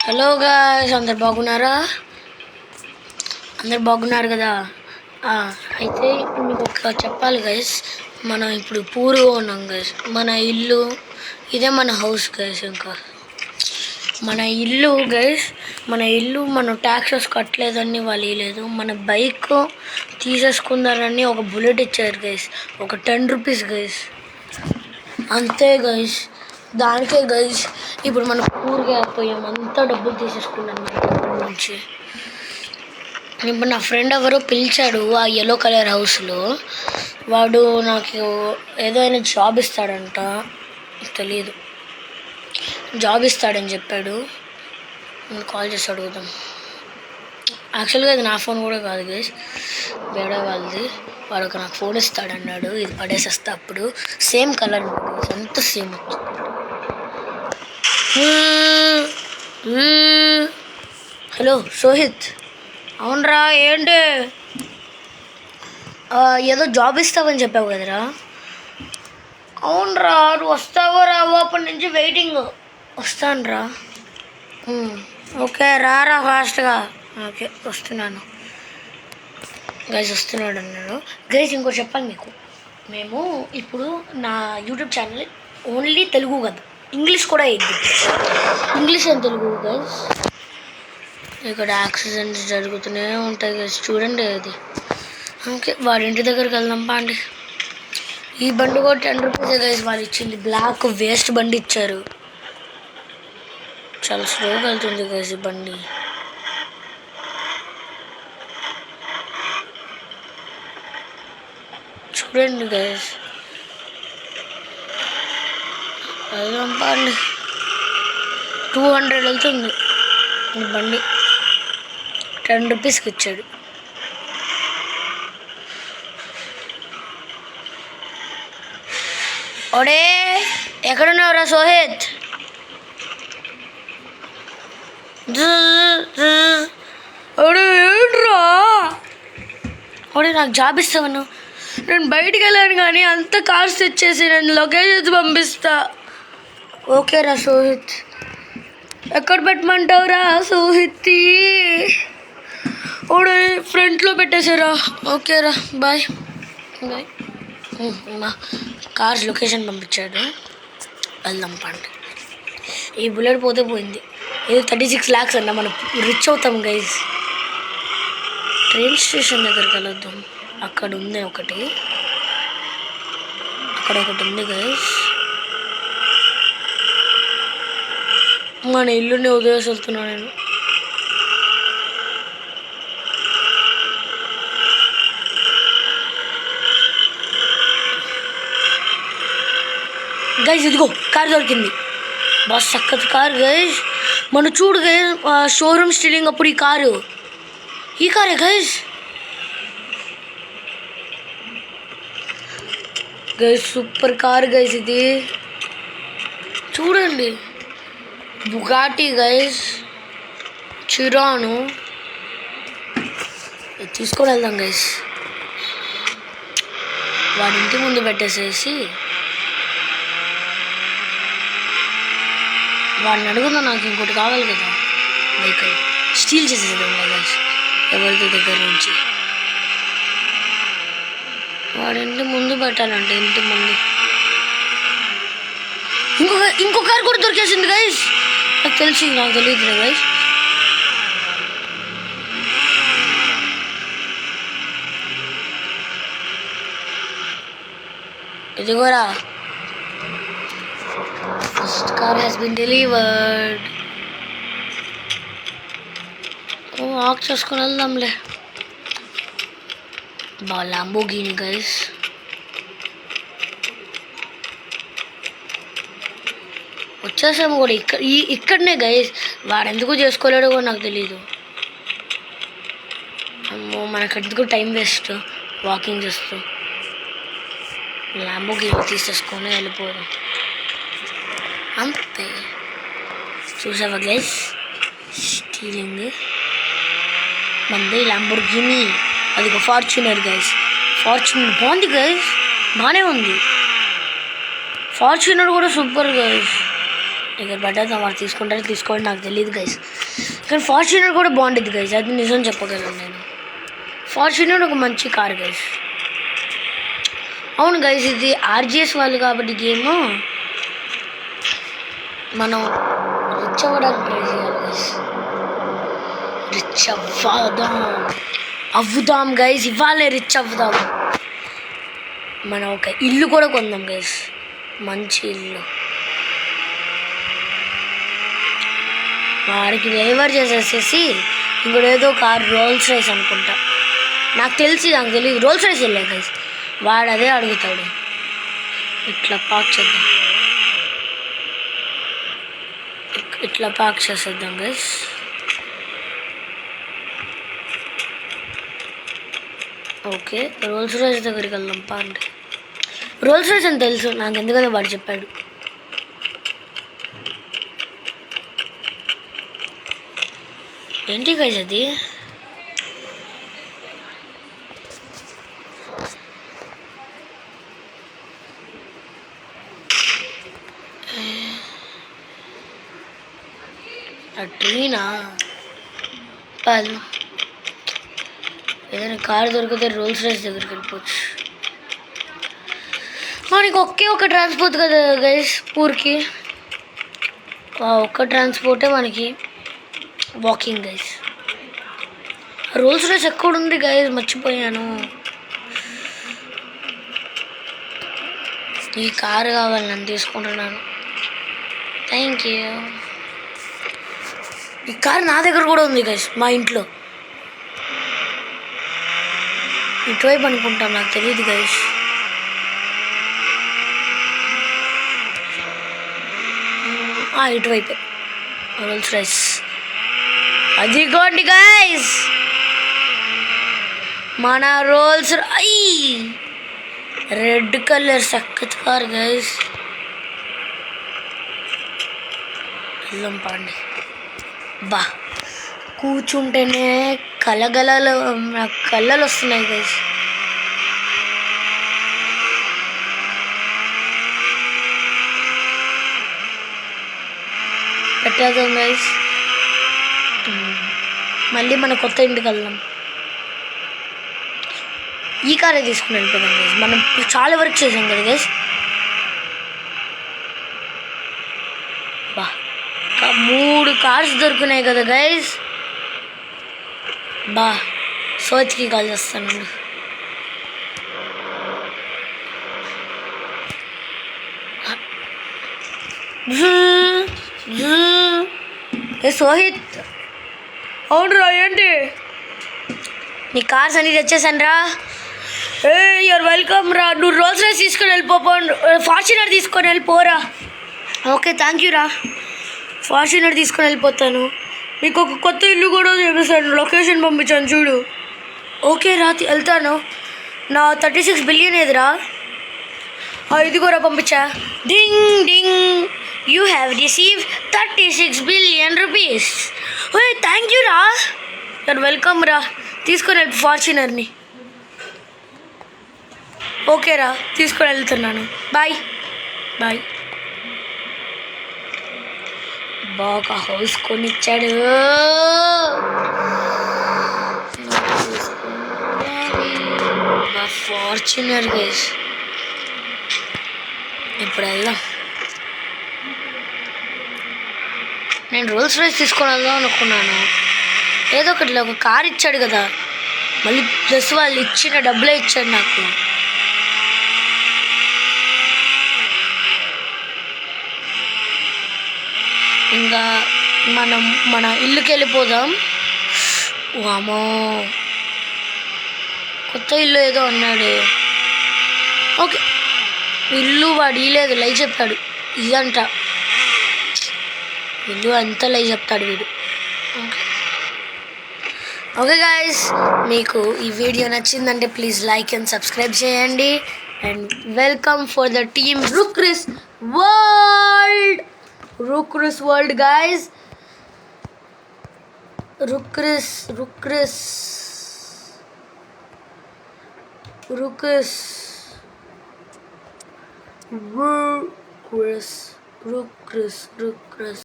Hello guys, అందరు బాగున్నారా? అందరు బాగున్నారు కదా? అయితే ఇప్పుడు మీకు ఒక చెప్పాలి గైస్. మనం ఇప్పుడు పూర్గా ఉన్నాం గైస్. మన ఇల్లు ఇదే మన హౌస్ గైస్. ఇంకా మన ఇల్లు గైస్, మనం ట్యాక్సెస్ కట్టలేదని వాళ్ళు లేదు. మన బైక్ తీసేసుకున్నారని ఒక బుల్లెట్ ఇచ్చారు గైస్, ఒక 10 రూపీస్ గైస్, అంతే గైస్. దానికే గైస్ ఇప్పుడు మనం పూర్గా అయిపోయాం. అంతా డబ్బులు తీసేసుకున్నాను మన దగ్గర నుంచి. ఇప్పుడు నా ఫ్రెండ్ ఎవరో పిలిచాడు ఆ ఎల్లో కలర్ హౌస్లో. వాడు నాకు ఏదో అయినా జాబ్ ఇస్తాడంట, తెలీదు. జాబ్ ఇస్తాడని చెప్పాడు. నేను కాల్ చేసి అడుగుదాం. యాక్చువల్గా ఇది నా ఫోన్ కూడా కాదు గైస్, వేరే వాళ్ళది. వాడు ఒక నాకు ఫోన్ ఇస్తాడన్నాడు. ఇది పడేసేస్తా. అప్పుడు సేమ్ కలర్ ఉంటుంది, అంత సేమ్ వచ్చింది. హలో సోహిత్. అవునరా, ఏంటి? ఏదో జాబ్ ఇస్తావని చెప్పావు కదరా? అవునరా, నువ్వు వస్తావో రావో అప్పటి నుంచి వెయిటింగ్. వస్తానురా. ఓకే, రారా ఫాస్ట్గా. ఓకే, వస్తున్నాను గైస్. వస్తున్నాడు అన్నాడు గైస్. ఇంకోటి చెప్పాలి మీకు. మేము ఇప్పుడు నా యూట్యూబ్ ఛానల్ ఓన్లీ తెలుగు కదా, ఇంగ్లీష్ కూడా అయింది. English and Telugu guys. ఇక్కడ యాక్సిడెంట్స్ జరుగుతూనే ఉంటాయి గైస్, చూడండి అది. ఓకే, వాడి ఇంటి దగ్గరికి వెళ్దాం పాండి. ఈ బండి కూడా 10 రూపీసే గైస్ వాళ్ళు ఇచ్చింది. బ్లాక్ వేస్ట్ బండి ఇచ్చారు. చాలా స్లోగా వెళ్తుంది గైస్ ఈ బండి. చూడండి గైస్, వెళ్దాం పాండి. 200 వెళ్తుంది ఈ బండి. 10 రూపీస్కి ఇచ్చాడు. ఒడే, ఎక్కడున్నావురా సోహిత్? ఒడే ఏంట్రా? ఒడే, నాకు జాబ్ ఇస్తావను. నేను బయటికి వెళ్ళాను కానీ అంత కార్స్ తెచ్చేసి నేను లొకేషన్స్ పంపిస్తా. ఓకేరా సోహిత్. ఎక్కడ పెట్టమంటావురా సోహిత్? ఓడే, ఫ్రంట్లో పెట్టేసారా? ఓకేరా, బాయ్ బాయ్. మా కార్స్ లొకేషన్ పంపించాడు, వెళ్దాం పండి. ఈ బుల్లెట్ పోతే పోయింది. ఏదో 36 lakhs అన్న, మనం రిచ్ అవుతాం గైజ్. ట్రైన్ స్టేషన్ దగ్గరికి వెళ్ళొద్దాం. అక్కడ ఉంది ఒకటి, అక్కడ ఒకటి ఉంది గైజ్. మన ఇల్లుని వదిలేసి వెళ్తున్నా నేను. గైజ్ ఇదిగో కార్ దొరికింది. బాగా చక్కటి కార్ గైజ్. మనం చూడు గైజ్, షోరూమ్ స్టీలింగ్ అప్పుడు ఈ కారే guys. Guys super car guys ఇది. చూడండి, బుగాటి గైజ్, చిరాను. తీసుకొని వెళ్దాం గైజ్. వాడి ఇంటి ముందు పెట్టేసేసి వాడిని అడుగుదా, నాకు ఇంకోటి కావాలి కదా వెహికల్. స్టీల్ చేసేద్దాం గైజ్ ఎవరి దగ్గర నుంచి. వాడి ఇంటి ముందు పెట్టాలంటే, ఇంటి ముందు ఇంకో కార్ కూడా దొరికేసింది గైజ్. నాకు తెలియదు గైజ్. ఇదిగోరా, first car has been delivered. ఆక్ చేసుకొని వెళ్దాంలే. Lamborghini guys. వచ్చేసాము కూడా. ఇక్కడనే గైస్. వాడు ఎందుకు చేసుకోలేడో కూడా నాకు తెలీదు. అమ్మో, మనకు ఎందుకు టైం వేస్ట్ వాకింగ్ చేస్తూ. లాంబోర్గిని తీసేసుకొని వెళ్ళిపోదాం అంతే. చూసావా గైస్, స్టీలింగ్ మంది లాంబోర్గిని. అది ఒక ఫార్చునర్ గైస్. ఫార్చునర్ బాగుంది గైస్, బాగానే ఉంది. ఫార్చునర్ కూడా సూపర్ గైస్. ఇక్కడ పడ్డది వాడు తీసుకుంటారో తీసుకోవాలి నాకు తెలియదు గైస్. కానీ ఫార్చునర్ కూడా బాగుంటుంది గైస్, అది నిజం చెప్పగలను నేను. ఫార్చునర్ ఒక మంచి కార్ గైస్. అవును గైస్, ఇది ఆర్జిఎస్ వాళ్ళు కాబట్టి గేమ్ మనం రిచ్ అవ్వడానికి ట్రై చేయాలి గైస్. రిచ్ అవ్వుదాం గైస్, ఇవాళే రిచ్ అవ్వుదాం. మనం ఒక ఇల్లు కూడా కొందాం గైస్, మంచి ఇల్లు. వాడికి డెలివర్ చేసేసేసి ఇంకోటి ఏదో కార్ రోల్స్ రైస్ అనుకుంటా, నాకు తెలియదు. రోల్స్ రైస్ వెళ్ళా గైస్, వాడు అదే అడుగుతాడు. ఇట్లా పార్క్ చేద్దాం, ఇట్లా పార్క్ చేసేద్దాం గైస్. ఓకే, రోల్స్ రైస్ దగ్గరికి వెళ్దాం పాండి. రోల్స్ రైస్ అని తెలుసు నాకు, ఎందుకంటే వాడు చెప్పాడు. ఏంటి గైస్ అది? ట్రీనా? ఏదైనా కార్ దొరికితే రోల్స్ రైస్ దగ్గరికి వెళ్ళిపోవచ్చు. మనకి ఒకే ఒక ట్రాన్స్పోర్ట్ కదా గైస్ పూర్కి, ఒక్క ట్రాన్స్పోర్టే మనకి వాకింగ్ గైస్. రోల్స్ రైస్ ఎక్కడ ఉంది గైస్, మర్చిపోయాను. ఈ కారు కావాలి, నేను తీసుకుంటున్నాను. Thank you. ఈ కారు నా దగ్గర కూడా ఉంది గైస్, మా ఇంట్లో. ఇటువైపు అనుకుంటాను, నాకు తెలియదు గైస్. ఇటువైపు రోల్స్ రైస్. అదిగోండి గైస్ మన రోల్స్ రెడ్ కలర్ సక్కత్ కార్ గైస్. వెళ్దాం పాండి. బా కూర్చుంటేనే నాకు కళ్ళలు వస్తున్నాయి గైస్. పెట్టేద్దాం గైస్, మళ్ళీ మన కొత్త ఇంటికి వెళ్దాం. ఈ కారే తీసుకుని వెళ్ళిపోదాం గైస్, మనం చాలా వర్క్ చేసాం కదా గైస్. బా 3 కార్స్ దొరుకున్నాయి కదా గైస్. బా సోచ్కి కాల్ చేస్తాను. సోహిత్, అవునురా ఏంటి? నీ కార్స్ అన్నీ తెచ్చేసాను రా. యూఆర్ వెల్కమ్ రా. నువ్వు రోల్స్ రైస్ తీసుకొని ఫార్చునర్ తీసుకొని వెళ్ళిపోరా. ఓకే థ్యాంక్ యూ రా, ఫార్చునర్ తీసుకొని వెళ్ళిపోతాను. మీకు ఒక కొత్త ఇల్లు కూడా చూపిస్తాను, లొకేషన్ పంపించాను చూడు. ఓకే రా, వెళ్తాను. నా 36 బిలియన్ ఏదిరా? ఇది కూడా పంపించా. Ding ding, you have receive 36 billion rupees. Thank you రా, యూఆర్ వెల్కమ్ రా. తీసుకొని వెళ్ళి ఫార్చునర్ని. ఓకే రా, తీసుకొని వెళ్తున్నాను. Bye bye. బాగా హౌస్ కొనిచ్చాడు. ఫార్చునర్ గైస్, ఇప్పుడు వెళ్దాం. నేను రోల్స్ రైస్ తీసుకొని వెళ్దాం అనుకున్నాను. ఏదో ఒకటి ఒక కార్ ఇచ్చాడు కదా, మళ్ళీ ప్లస్ వాళ్ళు ఇచ్చిన డబ్బులే ఇచ్చాడు నాకు. ఇంకా మనం మన ఇల్లుకి వెళ్ళిపోదాం. వామో, కొత్త ఇల్లు ఏదో అన్నాడు. ఓకే, ఇల్లు వాడు ఇలేదు, లై చెప్పాడు. ఇదంట ఇల్లు, అంతా లై చెప్తాడు వీడు. ఓకే గాయస్, మీకు ఈ వీడియో నచ్చిందంటే ప్లీజ్ లైక్ అండ్ సబ్స్క్రైబ్ చేయండి. And welcome for the team Rukris world guys. Rukris రుక్రస్